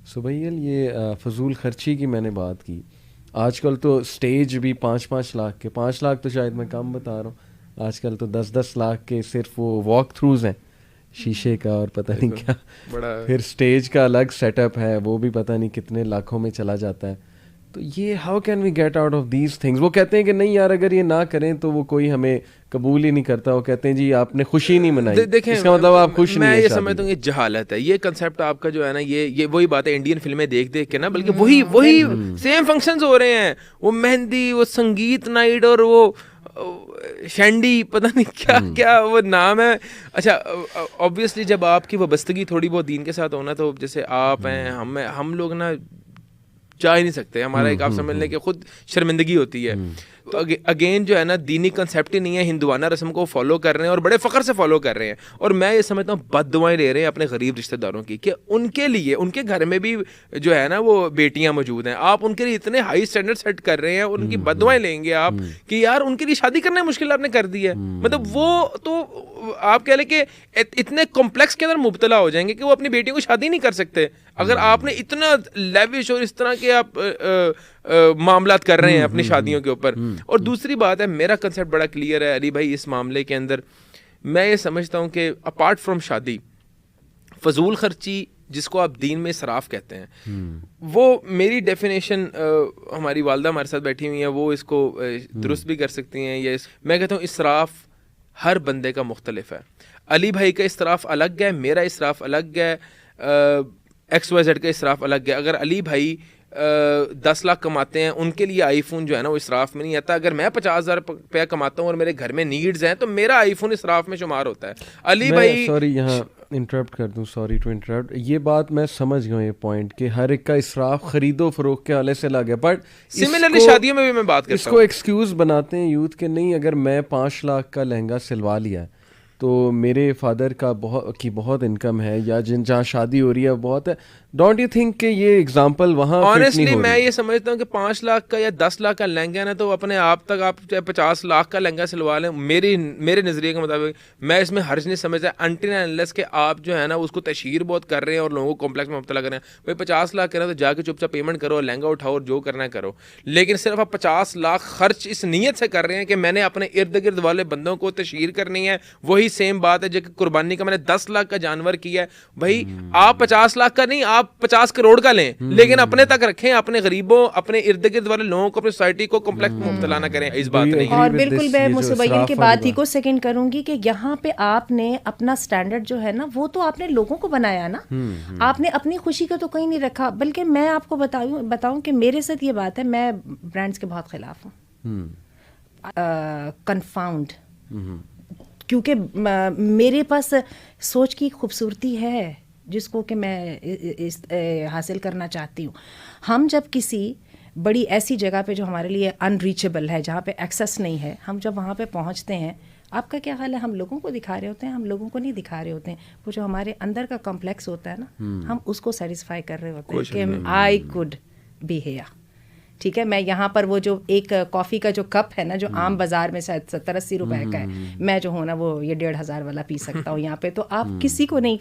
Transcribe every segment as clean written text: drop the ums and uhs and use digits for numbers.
सुबैल, ये फजूल खर्ची की मैंने बात की। आजकल तो स्टेज भी 5-5 लाख के, 5 लाख तो शायद मैं कम बता रहा हूँ, आजकल तो 10-10 लाख के सिर्फ वो वॉक थ्रूज हैं शीशे का और पता नहीं क्या। बड़ा फिर स्टेज का अलग सेटअप है, वो भी पता नहीं कितने लाखों में चला जाता है। तो ये how can we get out of these things? वो कहते हैं कि नहीं यार, अगर ये ना करें तो वो कोई हमें कबूल ही नहीं करता। वो कहते हैं जी आपने खुशी नहीं मनाई, देखें, इसका मतलब आप खुश नहीं मैं है ये शादी समझता हूँ में। ये जहालत है। ये कंसेप्ट आपका जो है ना, ये वही बात है इंडियन फिल्में देख देख के ना, बल्कि वही सेम फंक्शंस हो रहे हैं। वो मेहंदी, वो संगीत नाइट, और वो शैंडी, पता नहीं क्या क्या वो नाम है। अच्छा, ऑब्वियसली जब आपकी वाबस्तगी थोड़ी बहुत दीन के साथ होना, तो जैसे आप हैं, हम लोग ना जा ही नहीं सकते। हमारा एक आप समझ लें कि खुद शर्मिंदगी होती है। अगेन जो है ना, दीनी कंसेप्ट ही नहीं है, हिंदुआना रस्म को फॉलो कर रहे हैं और बड़े फ़ख्र से फॉलो कर रहे हैं। और मैं ये समझता हूँ बद्दुआएं ले रहे हैं अपने गरीब रिश्तेदारों की, कि उनके लिए उनके घर में भी जो है ना वो बेटियां मौजूद हैं। आप उनके लिए इतने हाई स्टैंडर्ड सेट कर रहे हैं, उनकी बद्दुआएं लेंगे आप कि यार उनके लिए शादी करना मुश्किल आपने कर दी है। मतलब वो तो आप कह लें कि इतने कॉम्प्लेक्स के अंदर मुब्तला हो जाएंगे कि वो अपनी बेटियों को शादी नहीं कर सकते। अगर आपने इतना लेविश और इस तरह के आप मामलात कर रहे हैं अपनी शादियों के ऊपर। और दूसरी बात है, मेरा कंसेप्ट बड़ा क्लियर है अली भाई इस मामले के अंदर। मैं ये समझता हूँ कि अपार्ट फ्रॉम शादी, फजूल खर्ची जिसको आप दीन में इसराफ कहते हैं, वो मेरी डेफिनेशन हमारी वालदा हमारे साथ बैठी हुई है, वो इसको दुरुस्त भी कर सकती हैं। या मैं कहता हूँ इसराफ हर बंदे का मुख्तलिफ है। अली भाई का इसराफ अलग है, मेरा इसराफ अलग है, XYZ का इसराफ अलग है। अगर अली भाई 10 लाख कमाते हैं, उनके लिए आईफोन जो है ना वो इसराफ में नहीं आता। अगर मैं 50,000 रुपया कमाता हूँ और मेरे घर में नीड्स हैं, तो मेरा आईफोन इसराफ में शुमार होता है। अली भाई, सॉरी यहाँ इंटरप्ट कर दूं, सॉरी टू इंटरप्ट। ये बात मैं समझ गया, ये पॉइंट कि हर एक का इसराफ खरीदो फरोख्त के हवाले से अलग है, बट सिमिलरली शादियों में भी मैं बात करता इसको एक्सक्यूज बनाते हैं यूथ के, नहीं अगर मैं 5 लाख का लहंगा सिलवा लिया है तो मेरे फादर का बहुत इनकम है, या जहाँ शादी हो रही है बहुत है। डोंट यू थिंक कि ये एग्जांपल वहाँ ऑनेस्टली मैं ये समझता हूँ कि 5 लाख का या 10 लाख का लहंगा है ना, तो अपने आप तक आप चाहे 50 लाख का लहंगा सिलवा लें, मेरे नज़रिए के मुताबिक मैं इसमें हर्ज नहीं समझता, अनटिल एंड अनलेस कि आप जो है ना उसको तशहीर बहुत कर रहे हैं और लोगों को कॉम्प्लेक्स में मुब्तला कर रहे हैं। भाई 50 लाख करना तो जाके चुपचाप पेमेंट करो, लहंगा उठाओ और जो करना है करो। लेकिन सिर्फ आप 50 लाख खर्च इस नीयत से कर रहे हैं कि मैंने अपने इर्द गिर्द वाले बंदों को तशहीर करनी है। वही सेम बात है जो कुर्बानी का मैंने 10 लाख का जानवर किया है। भाई आप 50 लाख का नहीं, आप 50 करोड़ का लें, लेकिन अपने तक रखें, अपने गरीबों, अपने इर्द गिर्द वाले लोगों को, अपनी सोसाइटी को कॉम्प्लेक्स में मुब्तला ना करें। इस बात नहीं। और बिल्कुल मैं मुसबैन की बात ही को सेकंड करूंगी कि यहाँ पे आपने अपना स्टैंडर्ड जो है ना, वो तो आपने लोगों को बनाया ना, आपने अपनी खुशी का तो कहीं नहीं रखा। बल्कि मैं आपको बताऊं कि मेरे साथ ये बात है, मैं ब्रांड्स के बहुत खिलाफ हूँ, कन्फाउंड, क्योंकि मेरे पास सोच की खूबसूरती है जिसको कि मैं हासिल करना चाहती हूँ। हम जब किसी बड़ी ऐसी जगह पे जो हमारे लिए अनरीचेबल है, जहाँ पे एक्सेस नहीं है, हम जब वहाँ पे पहुँचते हैं, आपका क्या ख्याल है, हम लोगों को दिखा रहे होते हैं? हम लोगों को नहीं दिखा रहे होते हैं। वो जो हमारे अंदर का कॉम्प्लेक्स होता है ना, हम उसको सेटिस्फाई कर रहे होते हैं कि आई कुड बी हियर। ठीक है, मैं यहाँ पर वो जो एक कॉफ़ी का जो कप है ना, जो आम बाज़ार में शायद 70-80 रुपए का है, मैं जो हूँ ना वो ये 1,500 वाला पी सकता हूँ यहाँ पे। तो आप किसी को नहीं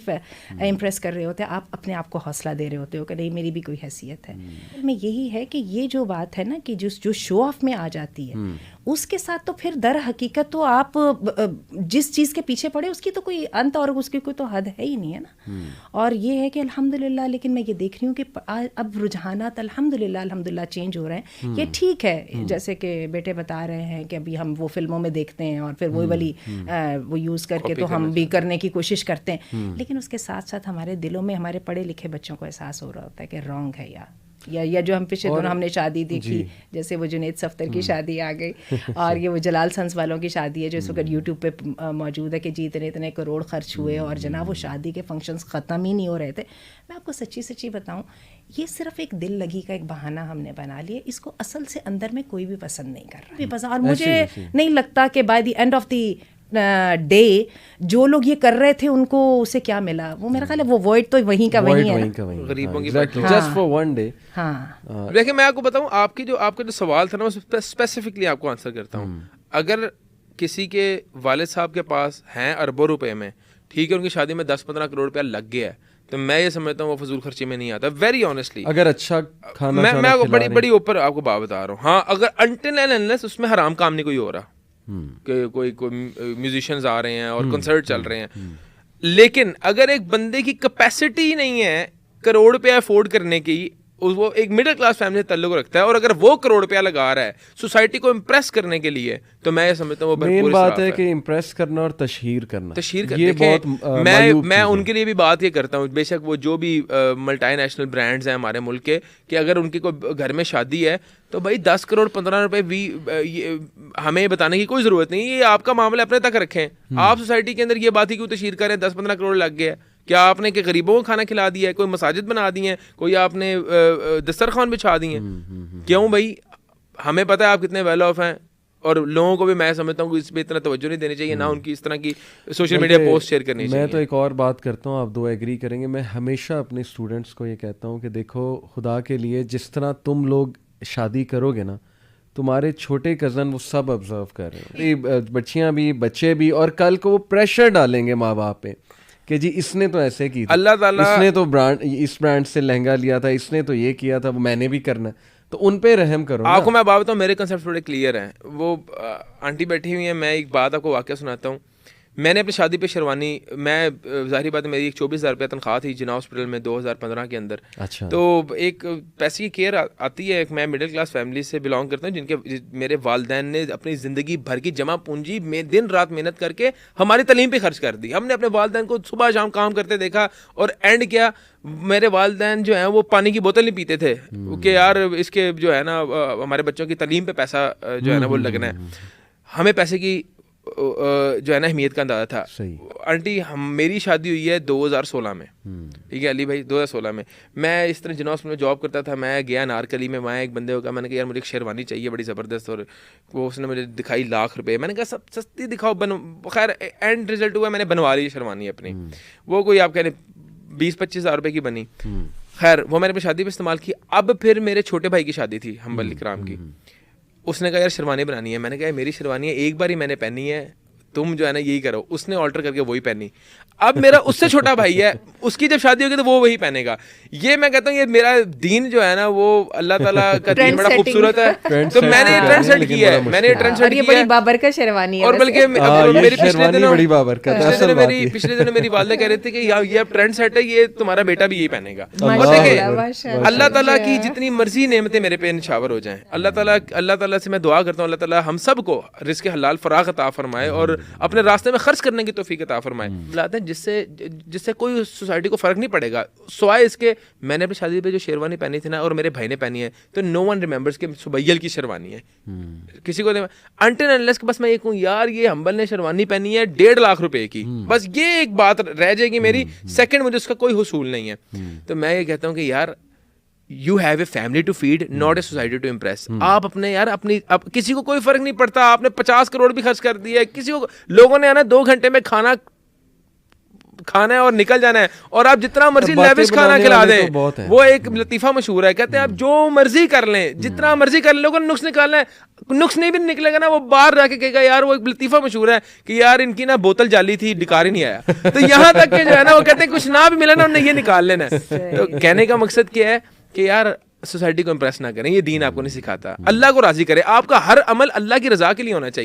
इम्प्रेस कर रहे होते, आप अपने आप को हौसला दे रहे होते हो कि नहीं मेरी भी कोई हैसियत है। में यही है कि ये जो बात है ना कि जो शो ऑफ में आ जाती है, उसके साथ तो फिर दर हकीकत तो आप जिस चीज़ के पीछे पड़े उसकी तो कोई अंत और उसकी कोई तो हद है ही नहीं है ना। और ये है कि अल्हम्दुलिल्लाह, लेकिन मैं ये देख रही हूँ कि अब रुझानात अल्हम्दुलिल्लाह चेंज हो रहे हैं। ये ठीक है, जैसे कि बेटे बता रहे हैं कि अभी हम वो फिल्मों में देखते हैं और फिर वही वाली वो यूज़ करके तो हम भी करने की कोशिश करते हैं। लेकिन उसके साथ साथ हमारे दिलों में, हमारे पढ़े लिखे बच्चों को एहसास हो रहा होता है कि रॉन्ग है या जो हम पिछले दिनों हमने शादी देखी, जैसे वो जुनैद सफ्तर की शादी आ गई और ये वो जलाल सन्स वालों की शादी है जो इस वक्त यूट्यूब पे मौजूद है कि जी इतने करोड़ खर्च हुए और जनाब वो शादी के फंक्शंस ख़त्म ही नहीं हो रहे थे। मैं आपको सच्ची बताऊं, ये सिर्फ एक दिल लगी का एक बहाना हमने बना लिया। इसको असल से अंदर में कोई भी पसंद नहीं कर रहा। और मुझे नहीं लगता कि by the end of the day जो लोग ये कर रहे थे उनको उसे क्या मिला। वो मेरा ख्याल है वो वॉइड तो वहीं का वहीं है, गरीबों की जस्ट फॉर वन डे। हाँ, देखिए मैं आपको बताऊं, आपका जो सवाल था ना, मैं स्पेसिफिकली आपको आंसर करता हूं। अगर किसी के वालिद साहब के पास हैं अरबों रुपए में, ठीक है, उनकी शादी में 10-15 करोड़ रुपया लग गया है, तो मैं ये समझता हूँ वो फजूल खर्ची में नहीं आता, वेरी ऑनेस्टली। अगर अच्छा खाना मैं आपको बड़ी ऊपर आपको बात बता रहा हूँ। हाँ, अगर अनटिल एंड अनलेस उसमें हराम काम नहीं कोई हो रहा, कि कोई म्यूजिशियंस आ रहे हैं और कंसर्ट चल रहे हैं, लेकिन अगर एक बंदे की कैपेसिटी नहीं है करोड़ रुपया अफोर्ड करने की, वो एक मिडिल क्लास फैमिली से ताल्लुक रखता है, और अगर वो करोड़ रुपया लगा रहा है सोसाइटी को इम्प्रेस करने के लिए, तो मैं ये समझता हूँ वो मेन बात है कि इम्प्रेस करना और तशहीर करना, ये बहुत मैं उनके लिए भी बात ये करता हूँ, बेशक वो जो भी मल्टीनेशनल ब्रांड्स हैं हमारे मुल्क के, कि अगर उनकी कोई घर में शादी है तो भाई 10 करोड़ 15 रुपए भी हमें बताने की कोई ज़रूरत नहीं, ये आपका मामला अपने तक रखें। आप सोसाइटी के अंदर ये बात ही क्यों तशहीर करें 10-15 करोड़ लग गया? क्या आपने कि गरीबों को खाना खिला दिया है, कोई मसाजिद बना दी हैं, कोई आपने दस्तरखान बिछा दी हैं? क्यों भाई? हमें पता है आप कितने वेल ऑफ हैं, और लोगों को भी मैं समझता हूँ कि इस पर इतना तवज्जो नहीं देनी चाहिए, ना उनकी इस तरह की सोशल मीडिया पोस्ट शेयर करनी चाहिए। मैं तो एक और बात करता हूँ, आप दो एग्री करेंगे, मैं हमेशा अपने स्टूडेंट्स को ये कहता हूँ कि देखो, खुदा के लिए जिस तरह तुम लोग शादी करोगे ना, तुम्हारे छोटे कज़न वो सब ऑब्जर्व कर रहे हैं, बच्चियाँ भी बच्चे भी, और कल को वो प्रेशर डालेंगे माँ बाप पे कि जी इसने तो ऐसे की, अल्लाह ताला इसने तो इस ब्रांड से लहंगा लिया था, इसने तो ये किया था, वो मैंने भी करना है, तो उन पे रहम करो। आपको मैं बात बताऊँ, मेरे कंसेप्ट थोड़े क्लियर हैं। वो आंटी बैठी हुई है, मैं एक बात आपको वाक़या सुनाता हूँ। मैंने अपनी शादी पे शेरवानी, मैं ज़ाहिर बात है मेरी एक 24,000 रुपया तनख्वाह थी जिना हॉस्पिटल में 2015 के अंदर। अच्छा। तो एक पैसे की केयर आती है, मैं मिडिल क्लास फैमिली से बिलोंग करता हूँ, जिनके मेरे वालदैन ने अपनी ज़िंदगी भर की जमा पूंजी में दिन रात मेहनत करके हमारी तालीम पे खर्च कर दी। हमने अपने वालदैन को सुबह शाम काम करते देखा, और एंड क्या, मेरे वालदैन जो है वो पानी की बोतल नहीं पीते थे कि यार इसके जो है ना हमारे बच्चों की तालीम पे पैसा जो है ना वो लगना है। हमें पैसे की जो है ना अहमियत का अंदाजा था। आंटी मेरी शादी हुई है 2016 में, ठीक है अली भाई, 2016 में मैं इस तरह जिनॉस में जॉब करता था। मैं गया नारकली में, वहाँ एक बंदे को कहा, मैंने कहा यार मुझे एक शेरवानी चाहिए बड़ी ज़बरदस्त, और वो उसने मुझे दिखाई लाख रुपए। मैंने कहा सब सस्ती दिखाओ, खैर एंड रिजल्ट हुआ मैंने बनवा ली शेरवानी अपनी, वो कोई आप कह रहे 20-25 हज़ार रुपये की बनी। खैर वो मैंने अपनी शादी पे इस्तेमाल की। अब फिर मेरे छोटे भाई की शादी थी हम्बल इकराम की, उसने कहा यार शेरवानी बनानी है। मैंने कहा मेरी शेरवानी है, एक बार ही मैंने पहनी है, तुम जो है ना यही करो। उसने ऑल्टर करके वही पहनी। अब मेरा उससे छोटा भाई है, उसकी जब शादी होगी तो वो वही पहनेगा। ये मैं कहता हूँ ये मेरा दीन जो है ना वो अल्लाह ताला का दीन बड़ा खूबसूरत है, तो मैंने ट्रेंड सेट किया है, मैंने ट्रेंड सेट किया है। बाबर का शेरवानी है, और बल्कि मेरी पिछले दिनों मेरी वालिदा कह रहे थे कि यार ये ट्रेंड सेट है, ये तुम्हारा बेटा भी यही पहनेगा। अल्लाह ताला की जितनी मर्जी नेमतें मेरे पे निछावर हो जाएं, अल्लाह ताला से मैं दुआ करता हूँ अल्लाह ताला हम सबको रिज़्क़ हलाल फराग अता फरमाए और अपने रास्ते में खर्च करने की तौफीक अता फरमाए। लाते हैं जिससे कोई सोसाइटी को फर्क नहीं पड़ेगा। सिवाय इसके मैंने अपनी शादी पे जो शेरवानी पहनी थी ना, और मेरे भाई ने पहनी है, तो नो वन रिमेंबर्स कि सुबैयल की शेरवानी है। किसी को अनटिल अनलेस कि बस मैं ये कहूँ यार ये हम्बल ने शेरवानी पहनी है 1.5 लाख रुपए की, बस ये एक बात रह जाएगी मेरी। सेकंड मुझे उसका कोई हुसूल नहीं है। तो मैं ये कहता हूँ कि यार You have a family to feed, not a society to impress. आप अपने यार किसी को कोई फर्क नहीं पड़ता। आपने 50 करोड़ भी खर्च कर दिया है, किसी को लोगों ने आना 2 घंटे में खाना है और निकल जाना है, और आप जितना मर्जी लेविश खाना खिला दें। तो वो एक लतीफा मशहूर है, कहते हैं आप जो मर्जी कर लें, जितना मर्जी कर लें, लोगों ने नुक्स निकालना है, नुक्स नहीं भी निकलेगा ना, वो बाहर जाके कहेगा यार वो एक लतीफा मशहूर है कि यार इनकी ना बोतल जाली थी, डिकार ही नहीं आया। तो यहाँ तक के जो है ना वो कहते हैं कुछ ना भी मिला ना उन्हें ये निकाल लेना है। तो कहने का मकसद क्या है कि यार सोसाइटी को इंप्रेस ना करें, ये दीन आपको नहीं सिखाता। अल्लाह को राजी करे, आपका हर अमल अल्लाह की रजा के लिए होना चाहिए।